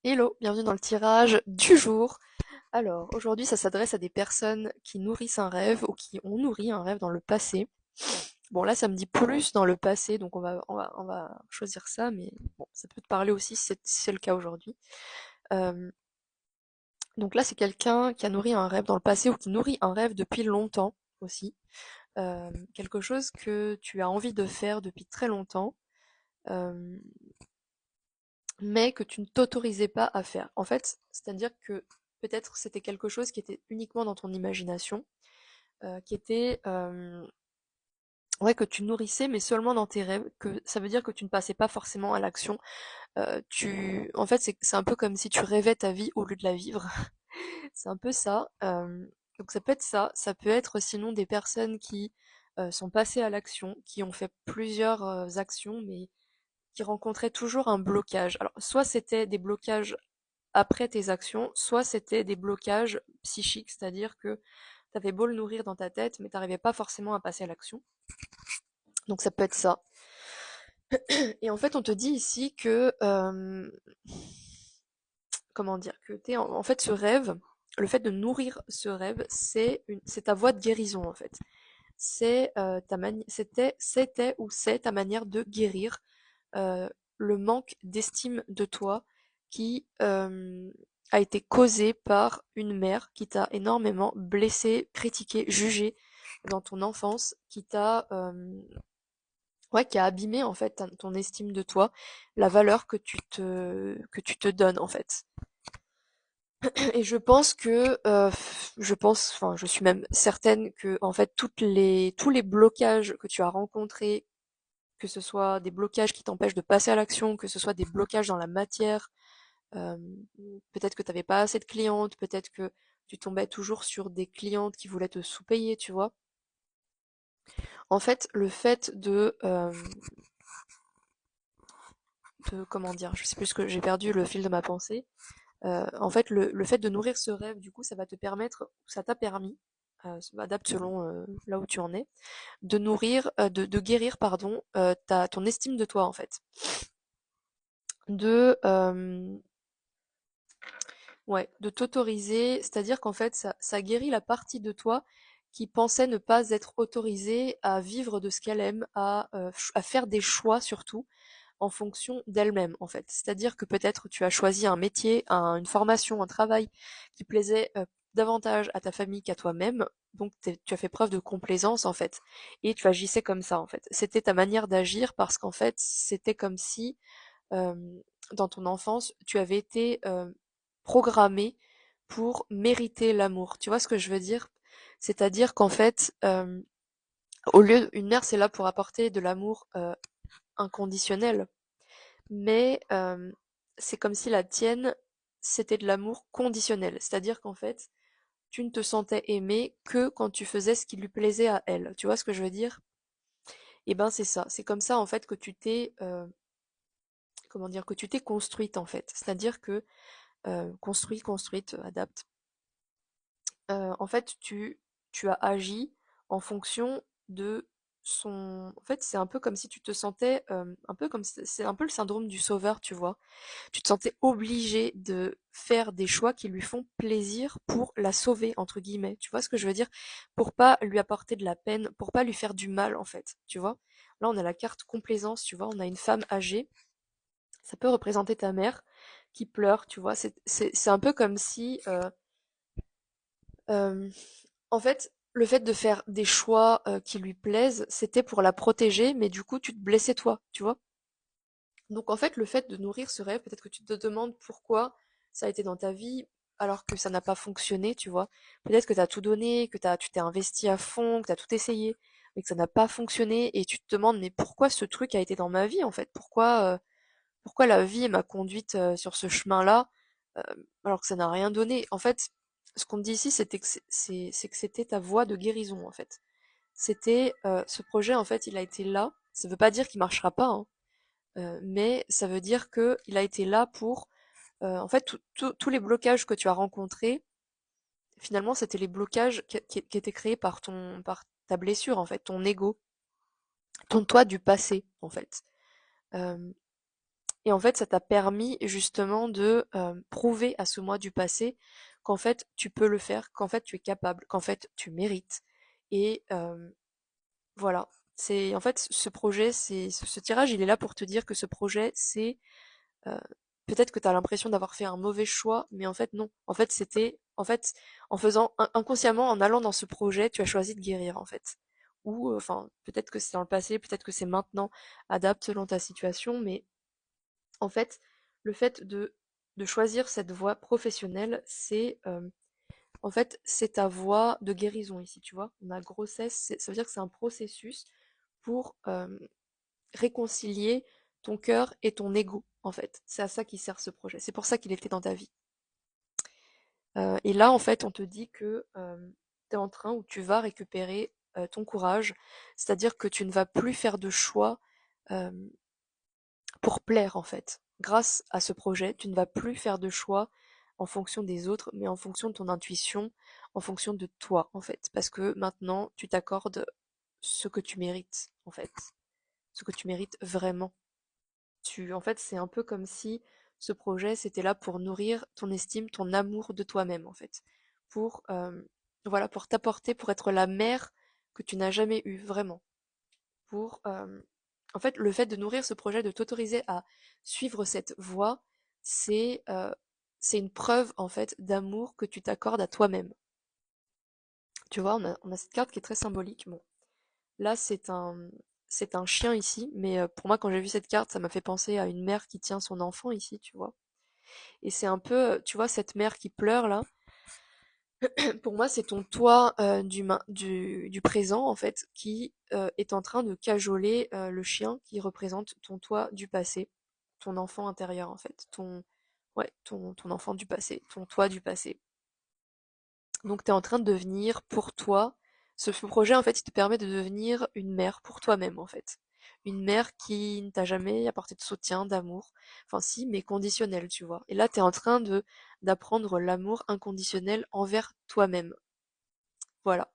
Hello, bienvenue dans le tirage du jour. Alors, aujourd'hui, ça s'adresse à des personnes qui nourrissent un rêve ou qui ont nourri un rêve dans le passé. Bon, là, ça me dit plus dans le passé, donc on va choisir ça, mais bon, ça peut te parler aussi si c'est le cas aujourd'hui. Euh, donc là, c'est quelqu'un qui a nourri un rêve dans le passé ou qui nourrit un rêve depuis longtemps aussi. Quelque chose que tu as envie de faire depuis très longtemps, euh, mais que tu ne t'autorisais pas à faire. En fait, c'est-à-dire que peut-être c'était quelque chose qui était uniquement dans ton imagination, qui était ouais, que tu nourrissais, mais seulement dans tes rêves, que ça veut dire que tu ne passais pas forcément à l'action. En fait, c'est un peu comme si tu rêvais ta vie au lieu de la vivre. C'est un peu ça. Donc ça peut être ça. Ça peut être sinon des personnes qui sont passées à l'action, qui ont fait plusieurs actions, mais qui rencontraient toujours un blocage. Alors, soit c'était des blocages après tes actions, soit c'était des blocages psychiques, c'est-à-dire que t'avais beau le nourrir dans ta tête, mais t'arrivais pas forcément à passer à l'action. Donc ça peut être ça. Et en fait, on te dit ici que, comment dire, que en fait ce rêve, le fait de nourrir ce rêve, c'est ta voie de guérison en fait. C'était ou c'est ta manière de guérir euh, le manque d'estime de toi qui a été causé par une mère qui t'a énormément blessé, critiqué, jugé dans ton enfance, ouais, qui a abîmé en fait ton estime de toi, la valeur que tu te donnes en fait. Et enfin, je suis même certaine que en fait tous les blocages que tu as rencontrés, que ce soit des blocages qui t'empêchent de passer à l'action, que ce soit des blocages dans la matière, euh, peut-être que tu n'avais pas assez de clientes, peut-être que tu tombais toujours sur des clientes qui voulaient te sous-payer, tu vois. En fait, le fait comment dire, je sais plus ce que j'ai perdu le fil de ma pensée. En fait, le fait de nourrir ce rêve, du coup, ça va te permettre, ça t'a permis, adapte selon là où tu en es, de nourrir, de guérir, pardon, ton estime de toi, en fait. De, ouais, de t'autoriser, c'est-à-dire qu'en fait, ça guérit la partie de toi qui pensait ne pas être autorisée à vivre de ce qu'elle aime, à faire des choix surtout en fonction d'elle-même, en fait. C'est-à-dire que peut-être tu as choisi un métier, une formation, un travail qui plaisait davantage à ta famille qu'à toi-même, donc tu as fait preuve de complaisance, en fait, et tu agissais comme ça, en fait. C'était ta manière d'agir parce qu'en fait, c'était comme si euh, dans ton enfance, tu avais été programmé pour mériter l'amour. Tu vois ce que je veux dire? C'est-à-dire qu'en fait, une mère, c'est là pour apporter de l'amour inconditionnel, mais c'est comme si la tienne, c'était de l'amour conditionnel. C'est-à-dire qu'en fait, tu ne te sentais aimé que quand tu faisais ce qui lui plaisait à elle. Tu vois ce que je veux dire? Eh ben c'est ça. C'est comme ça en fait que comment dire, que tu t'es construite en fait. C'est-à-dire que construite, adapte. En fait, tu as agi en fonction de son. En fait, c'est un peu comme si tu te sentais, un peu comme c'est un peu le syndrome du sauveur, tu vois. Tu te sentais obligé de faire des choix qui lui font plaisir pour la sauver, entre guillemets. Tu vois ce que je veux dire? Pour pas lui apporter de la peine, pour pas lui faire du mal, en fait. Tu vois? Là, on a la carte complaisance, tu vois. On a une femme âgée. Ça peut représenter ta mère qui pleure, tu vois. C'est un peu comme si, euh, en fait, le fait de faire des choix qui lui plaisent, c'était pour la protéger, mais du coup, tu te blessais toi, tu vois. Donc en fait, le fait de nourrir ce rêve, peut-être que tu te demandes pourquoi ça a été dans ta vie alors que ça n'a pas fonctionné, tu vois. Peut-être que tu as tout donné, tu t'es investi à fond, que tu as tout essayé, mais que ça n'a pas fonctionné et tu te demandes mais pourquoi ce truc a été dans ma vie en fait? Pourquoi la vie m'a conduite sur ce chemin-là euh, alors que ça n'a rien donné? En fait, ce qu'on te dit ici, c'est que c'était ta voie de guérison en fait. C'était ce projet en fait, il a été là. Ça veut pas dire qu'il marchera pas, hein, mais ça veut dire que il a été là pour, en fait, tous les blocages que tu as rencontrés, finalement, c'était les blocages qui étaient créés par ta blessure, en fait, ton ego, ton toi du passé, en fait. Euh, Et en fait, ça t'a permis justement de prouver à ce moi du passé qu'en fait, tu peux le faire, qu'en fait, tu es capable, qu'en fait, tu mérites. Et voilà. C'est en fait ce projet, c'est ce tirage, il est là pour te dire que ce projet, c'est euh, peut-être que tu as l'impression d'avoir fait un mauvais choix, mais en fait non. En fait, c'était en fait en faisant inconsciemment, en allant dans ce projet, tu as choisi de guérir en fait. Ou enfin, peut-être que c'est dans le passé, peut-être que c'est maintenant. Adapte selon ta situation, mais en fait, le fait de choisir cette voie professionnelle, c'est en fait, c'est ta voie de guérison ici, tu vois. On a grossesse, ça veut dire que c'est un processus pour réconcilier ton cœur et ton ego, en fait. C'est à ça qui sert ce projet. C'est pour ça qu'il était dans ta vie. Et là, en fait, on te dit que tu es en train ou tu vas récupérer ton courage, c'est-à-dire que tu ne vas plus faire de choix euh, pour plaire, en fait. Grâce à ce projet, tu ne vas plus faire de choix en fonction des autres, mais en fonction de ton intuition, en fonction de toi, en fait. Parce que maintenant, tu t'accordes ce que tu mérites, en fait. Ce que tu mérites vraiment. En fait, c'est un peu comme si ce projet, c'était là pour nourrir ton estime, ton amour de toi-même, en fait. Pour, voilà, pour t'apporter, pour être la mère que tu n'as jamais eue, vraiment. Pour, en fait, le fait de nourrir ce projet, de t'autoriser à suivre cette voie, c'est une preuve, en fait, d'amour que tu t'accordes à toi-même. Tu vois, on a cette carte qui est très symbolique. Bon, là, c'est un chien ici, mais pour moi, quand j'ai vu cette carte, ça m'a fait penser à une mère qui tient son enfant ici, tu vois. Et c'est un peu, tu vois, cette mère qui pleure là, pour moi, c'est ton toi du présent, en fait, qui est en train de cajoler le chien qui représente ton toi du passé, ton enfant intérieur, en fait, ouais, ton enfant du passé, ton toi du passé. Donc, tu es en train de devenir pour toi, ce projet, en fait, il te permet de devenir une mère pour toi-même, en fait. Une mère qui ne t'a jamais apporté de soutien, d'amour. Enfin, si, mais conditionnel, tu vois. Et là, tu es en train d'apprendre l'amour inconditionnel envers toi-même. Voilà.